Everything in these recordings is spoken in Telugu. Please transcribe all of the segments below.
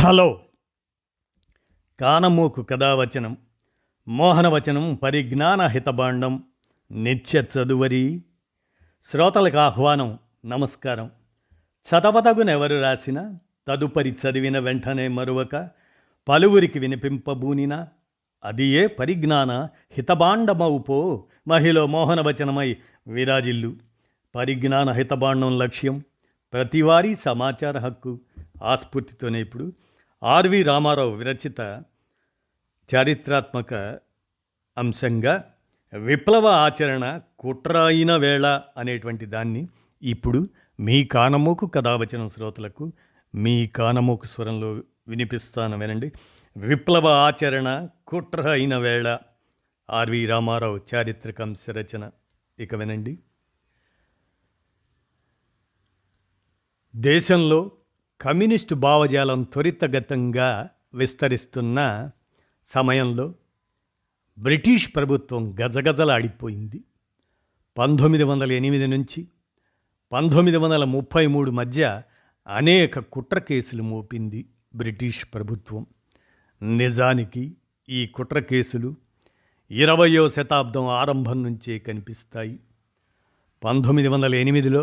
హలో. కానమూకు కథావచనం మోహనవచనం పరిజ్ఞాన హితబాండం నిత్య చదువరి. శ్రోతలకు ఆహ్వానం. నమస్కారం. చదవదగునెవరు రాసిన తదుపరి చదివిన వెంటనే మరువక పలువురికి వినిపింపబూనిన అది ఏ పరిజ్ఞాన హితబాండమవుపో మహిళ మోహనవచనమై విరాజిల్లు. పరిజ్ఞాన హితబాండం లక్ష్యం ప్రతివారీ సమాచార హక్కు. ఆస్ఫూర్తితోనే ఇప్పుడు ఆర్వి రామారావు విరచిత చారిత్రాత్మక అంశంగా విప్లవ ఆచరణ కుట్ర అయిన వేళ అనేటువంటి దాన్ని ఇప్పుడు మీ కానమోకు కథావచనం శ్రోతలకు మీ కానమోకు స్వరంలో వినిపిస్తాను, వినండి. విప్లవ ఆచరణ కుట్ర అయిన వేళ, ఆర్వి రామారావు చారిత్రక అంశ రచన. ఇక వినండి. దేశంలో కమ్యూనిస్టు భావజాలం త్వరితగతంగా విస్తరిస్తున్న సమయంలో బ్రిటిష్ ప్రభుత్వం గజగజలాడిపోయింది. 1908 నుంచి 1933 మధ్య అనేక కుట్ర కేసులు మోపింది బ్రిటిష్ ప్రభుత్వం. నిజానికి ఈ కుట్ర కేసులు 20వ శతాబ్దం ఆరంభం నుంచే కనిపిస్తాయి. 1908లో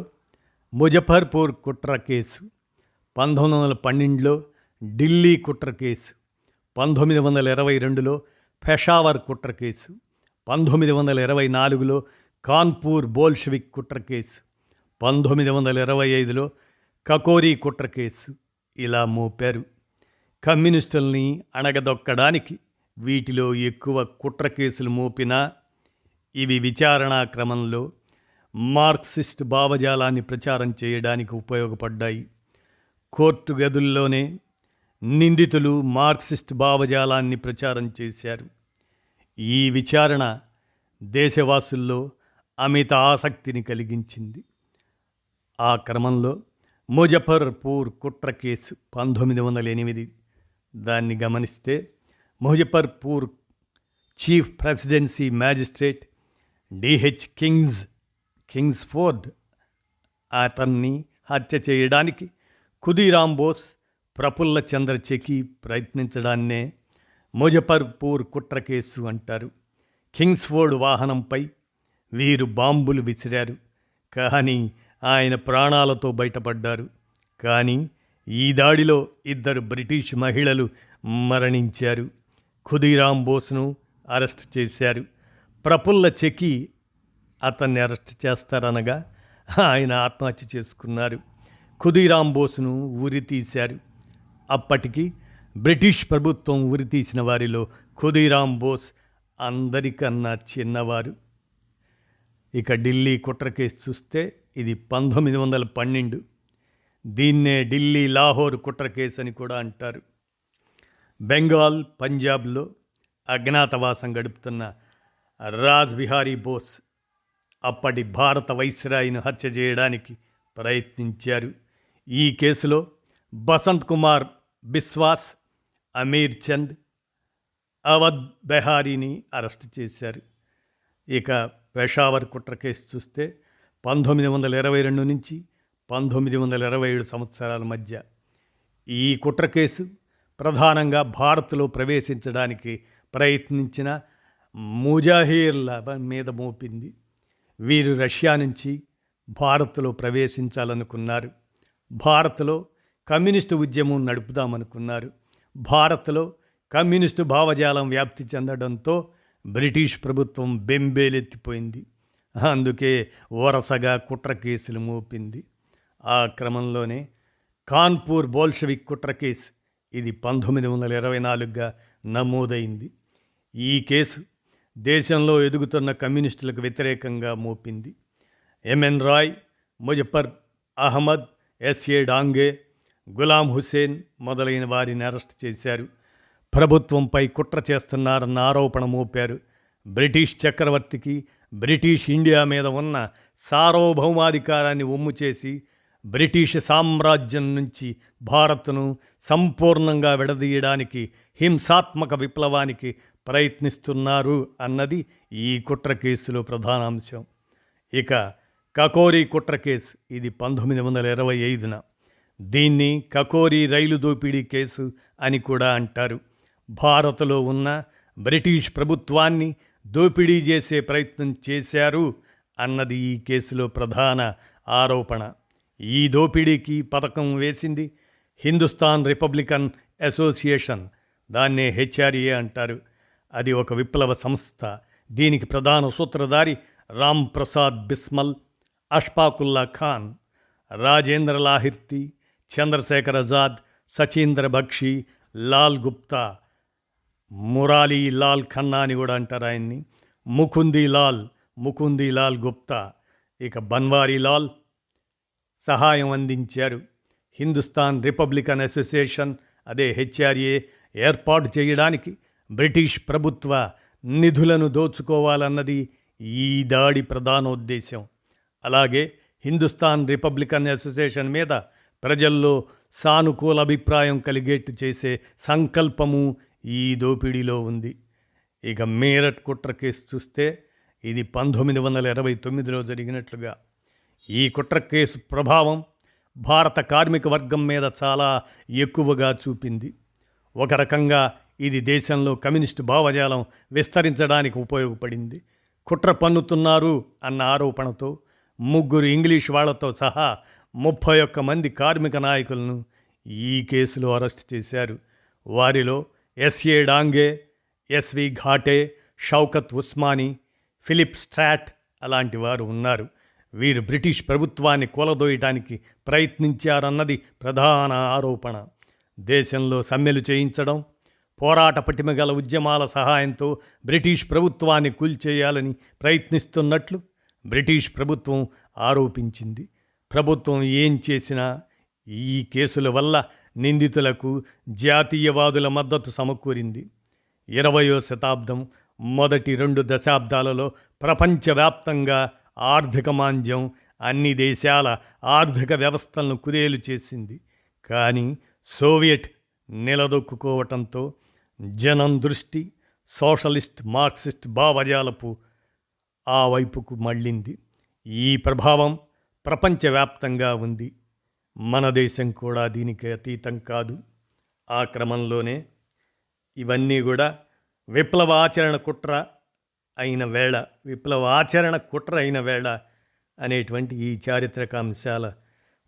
ముజఫర్పూర్ కుట్ర కేసు, 1912లో ఢిల్లీ కుట్ర కేసు, 1922లో పెషావర్ కుట్ర కేసు, 1924లో కాన్పూర్ బోల్షివిక్ కుట్ర కేసు, 1925లో కకోరీ కుట్ర కేసు ఇలా మోపారు. కమ్యూనిస్టుల్ని అణగదొక్కడానికి వీటిలో ఎక్కువ కుట్ర కేసులు మోపినా ఇవి విచారణా క్రమంలో మార్క్సిస్ట్ భావజాలాన్ని ప్రచారం చేయడానికి ఉపయోగపడ్డాయి. కోర్టు గదుల్లోనే నిందితులు మార్క్సిస్ట్ భావజాలాన్ని ప్రచారం చేశారు. ఈ విచారణ దేశవాసుల్లో అమిత ఆసక్తిని కలిగించింది. ఆ క్రమంలో ముజఫర్పూర్ కుట్ర కేసు 1908 దాన్ని గమనిస్తే, Muzaffarpur chief presidency magistrate DH Kingsford అతన్ని హత్య చేయడానికి ఖుదీరాం బోస్, ప్రఫుల్ల చంద్ర చెకి ప్రయత్నించడాన్నే ముజఫర్పూర్ కుట్ర కేసు అంటారు. కింగ్స్ఫోర్డ్ వాహనంపై వీరు బాంబులు విసిరారు, కానీ ఆయన ప్రాణాలతో బయటపడ్డారు. కానీ ఈ దాడిలో 2 బ్రిటిష్ మహిళలు మరణించారు. ఖుదీరాం బోస్ను అరెస్ట్ చేశారు. ప్రఫుల్ల చెకి అతన్ని అరెస్ట్ చేస్తారనగా ఆయన ఆత్మహత్య చేసుకున్నారు. ఖుదీరాం బోస్ను ఉరితీశారు. అప్పటికి బ్రిటిష్ ప్రభుత్వం ఉరితీసిన వారిలో ఖుదీరాం బోస్ అందరికన్నా చిన్నవారు. ఇక ఢిల్లీ కుట్ర కేసు చూస్తే ఇది 1912. దీన్నే ఢిల్లీ లాహోర్ కుట్ర కేసు అని కూడా అంటారు. బెంగాల్, పంజాబ్లో అజ్ఞాతవాసం గడుపుతున్న రాజ్ బిహారీ బోస్ అప్పటి భారత వైస్రాయిని హత్య చేయడానికి ప్రయత్నించారు. ఈ కేసులో బసంత్ కుమార్ బిస్వాస్, అమీర్ చంద్, అవధ్ బెహారీని అరెస్టు చేశారు. ఇక పెషావర్ కుట్ర కేసు చూస్తే 1922 నుంచి 1927 సంవత్సరాల మధ్య ఈ కుట్ర కేసు ప్రధానంగా భారత్లో ప్రవేశించడానికి ప్రయత్నించిన ముజాహిర్ల మీద మోపింది. వీరు రష్యా నుంచి భారత్లో ప్రవేశించాలనుకున్నారు. భారత్లో కమ్యూనిస్టు ఉద్యమం నడుపుదామనుకున్నారు. భారత్లో కమ్యూనిస్టు భావజాలం వ్యాప్తి చెందడంతో బ్రిటిష్ ప్రభుత్వం బెంబేలెత్తిపోయింది. అందుకే వరుసగా కుట్ర కేసులు మోపింది. ఆ క్రమంలోనే కాన్పూర్ బోల్షవిక్ కుట్ర కేసు, ఇది 1924గా నమోదైంది. ఈ కేసు దేశంలో ఎదుగుతున్న కమ్యూనిస్టులకు వ్యతిరేకంగా మోపింది. ఎంఎన్ రాయ్, ముజఫర్ అహ్మద్, ఎస్ఏ డాంగే, గులాం హుసేన్ మొదలైన వారిని అరెస్ట్ చేశారు. ప్రభుత్వంపై కుట్ర చేస్తున్నారన్న ఆరోపణ మోపారు. బ్రిటిష్ చక్రవర్తికి బ్రిటిష్ ఇండియా మీద ఉన్న సార్వభౌమాధికారాన్ని ఒమ్ము చేసి బ్రిటిష్ సామ్రాజ్యం నుంచి భారత్ను సంపూర్ణంగా విడదీయడానికి హింసాత్మక విప్లవానికి ప్రయత్నిస్తున్నారు అన్నది ఈ కుట్ర కేసులో ప్రధాన అంశం. ఇక కకోరీ కుట్ర కేసు, ఇది 1925న దీన్ని కకోరి రైలు దోపిడీ కేసు అని కూడా అంటారు. భారత్లో ఉన్న బ్రిటిష్ ప్రభుత్వాన్ని దోపిడీ చేసే ప్రయత్నం చేశారు అన్నది ఈ కేసులో ప్రధాన ఆరోపణ. ఈ దోపిడీకి పథకం వేసింది హిందుస్థాన్ రిపబ్లికన్ అసోసియేషన్, దాన్నే హెచ్ఆర్ఏ అంటారు. అది ఒక విప్లవ సంస్థ. దీనికి ప్రధాన సూత్రధారి రామ్ ప్రసాద్ బిస్మల్, అష్ఫాకుల్లా ఖాన్, రాజేంద్ర లాహిర్తి, చంద్రశేఖర్ ఆజాద్, సచీంద్ర బక్షి, లాల్ గుప్తా, మురాలి లాల్ ఖన్నా అని కూడా అంటారు ఆయన్ని, ముకుంది లాల్ గుప్తా, ఇక బన్వారీ లాల్ సహాయం అందించారు. హిందుస్థాన్ రిపబ్లికన్ అసోసియేషన్, అదే హెచ్ఆర్ఏ ఏర్పాటు చేయడానికి బ్రిటిష్ ప్రభుత్వ నిధులను దోచుకోవాలన్నది ఈ దాడి ప్రధానోద్దేశం. అలాగే హిందుస్థాన్ రిపబ్లికన్ అసోసియేషన్ మీద ప్రజల్లో సానుకూల అభిప్రాయం కలిగేట్టు చేసే సంకల్పము ఈ దోపిడీలో ఉంది. ఇక మీరట్ కుట్ర కేసు చూస్తే ఇది 1929లో జరిగినట్లుగా. ఈ కుట్ర కేసు ప్రభావం భారత కార్మిక వర్గం మీద చాలా ఎక్కువగా చూపింది. ఒక రకంగా ఇది దేశంలో కమ్యూనిస్టు భావజాలం విస్తరించడానికి ఉపయోగపడింది. కుట్ర పన్నుతున్నారు అన్న ఆరోపణతో 3 ఇంగ్లీష్ వాళ్లతో సహా 31 మంది కార్మిక నాయకులను ఈ కేసులో అరెస్ట్ చేశారు. వారిలో S A Dange, S V Ghate, Shaukat Usmani, Philip Spratt అలాంటి వారు ఉన్నారు. వీరు బ్రిటిష్ ప్రభుత్వాన్ని కూలదోయటానికి ప్రయత్నించారన్నది ప్రధాన ఆరోపణ. దేశంలో సమ్మెలు చేయించడం, పోరాట పటిమగల ఉద్యమాల సహాయంతో బ్రిటిష్ ప్రభుత్వాన్ని కూల్చేయాలని ప్రయత్నిస్తున్నట్లు బ్రిటిష్ ప్రభుత్వం ఆరోపించింది. ప్రభుత్వం ఏం చేసినా ఈ కేసుల వల్ల నిందితులకు జాతీయవాదుల మద్దతు సమకూరింది. 20వ శతాబ్దం మొదటి 2 దశాబ్దాలలో ప్రపంచవ్యాప్తంగా ఆర్థిక మాంద్యం అన్ని దేశాల ఆర్థిక వ్యవస్థలను కుదేలు చేసింది. కానీ సోవియట్ నిలదొక్కుకోవటంతో జనం దృష్టి సోషలిస్ట్ మార్క్సిస్ట్ భావజాలపు ఆ వైపుకు మళ్ళింది. ఈ ప్రభావం ప్రపంచవ్యాప్తంగా ఉంది. మన దేశం కూడా దీనికి అతీతం కాదు. ఆ క్రమంలోనే ఇవన్నీ కూడా విప్లవ ఆచరణ కుట్ర అయిన వేళ అనేటువంటి ఈ చారిత్రక అంశాల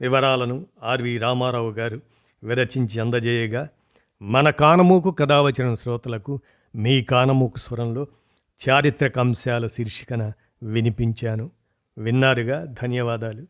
వివరాలను ఆర్వి రామారావు గారు విరచించి అందజేయగా, మన కానమోకు కథావచనం శ్రోతలకు మీ కానమోకు స్వరంలో చారిత్రక అంశాల శీర్షికన వినిపించాను. విన్నారుగా, ధన్యవాదాలు.